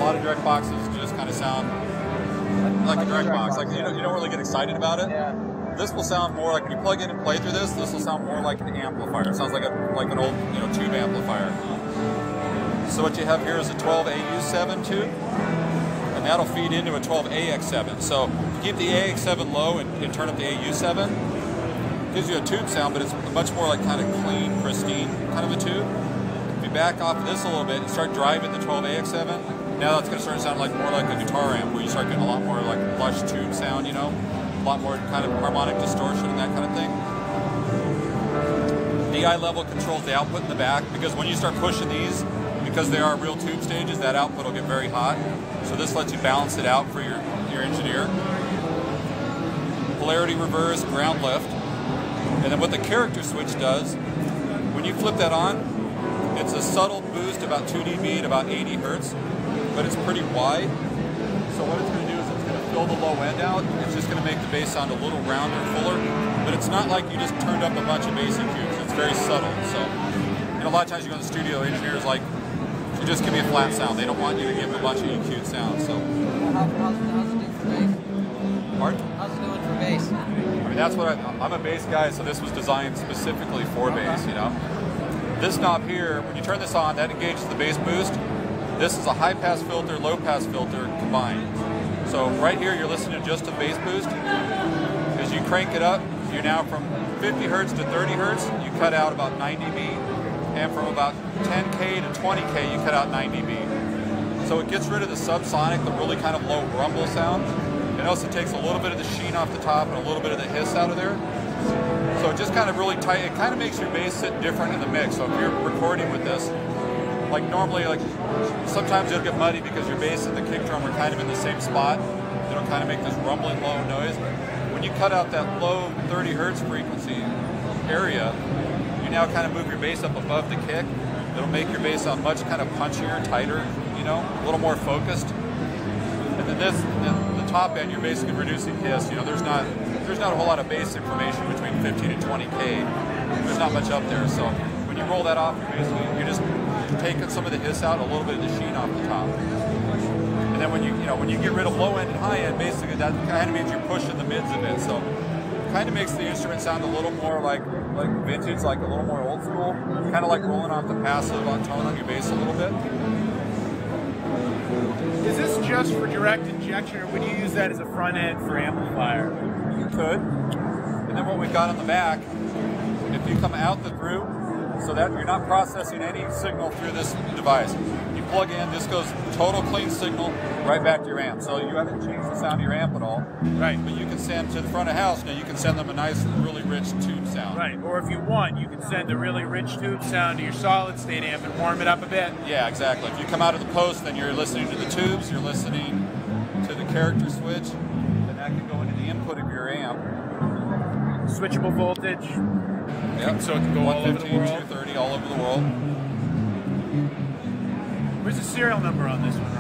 lot of direct boxes just kind of sound like a direct box. Like you don't really get excited about it. Yeah. This will sound more like when you plug in and play through this. This will sound more like an amplifier. It sounds like an old tube amplifier. So what you have here is a 12AU7 tube, and that'll feed into a 12AX7. So if you keep the AX7 low and turn up the AU7, it gives you a tube sound, but it's much more like kind of clean, pristine kind of a tube. If you back off of this a little bit and start driving the 12AX7, now that's going to start sounding more like a guitar amp, where you start getting a lot more like lush tube sound, a lot more kind of harmonic distortion and that kind of thing. DI level controls the output in the back, because when you start pushing these, because they are real tube stages, that output will get very hot. So this lets you balance it out for your engineer. Polarity reverse, ground lift. And then what the character switch does, when you flip that on, it's a subtle boost, about 2 dB at about 80 hertz, but it's pretty wide. So what it's going to do is it's going to fill the low end out. It's just going to make the bass sound a little rounder, fuller, but it's not like you just turned up a bunch of bass EQs. It's very subtle. So a lot of times you go in the studio, engineers like, you just give me a flat sound. They don't want you to give them a bunch of EQ'd sounds. So how's it doing for bass? Pardon? How's it doing for bass? I mean, that's what I'm a bass guy, so this was designed specifically for bass, This knob here, when you turn this on, that engages the bass boost. This is a high-pass filter, low-pass filter combined. So right here, you're listening just to bass boost. As you crank it up, you're now from 50 hertz to 30 hertz, you cut out about 9 dB. And from about 10K to 20K, you cut out 9 dB. So it gets rid of the subsonic, the really kind of low rumble sound. It also takes a little bit of the sheen off the top and a little bit of the hiss out of there. So it just kind of really tight, it kind of makes your bass sit different in the mix. So if you're recording with this, like normally, like sometimes it'll get muddy because your bass and the kick drum are kind of in the same spot. It'll kind of make this rumbling low noise. When you cut out that low 30 hertz frequency area, you now kind of move your bass up above the kick. It'll make your bass sound much kind of punchier, tighter, a little more focused. And then the top end, you're basically reducing hiss. There's not a whole lot of bass information between 15 and 20K. There's not much up there. So when you roll that off, you're just taking some of the hiss out, a little bit of the sheen off the top. And then when you get rid of low end and high end, basically that kind of means you're pushing the mids a bit. So it kind of makes the instrument sound a little more like vintage, like a little more old school, kind of like rolling off the passive on tone on your bass a little bit. Is this just for direct injection, or would you use that as a front end for amplifier? You could. And then what we've got on the back, if you come out the through, so that you're not processing any signal through this device. You plug in, this goes total clean signal right back to your amp. So you haven't changed the sound of your amp at all. Right. But you can send to the front of house, now you can send them a nice, really rich tube sound. Right. Or if you want, you can send a really rich tube sound to your solid state amp and warm it up a bit. Yeah, exactly. If you come out of the post, then you're listening to the tubes, you're listening to the character switch, and that can go into the input of your amp. Switchable voltage. Yep. So it can go all over the world. 230 all over the world. Where's the serial number on this one?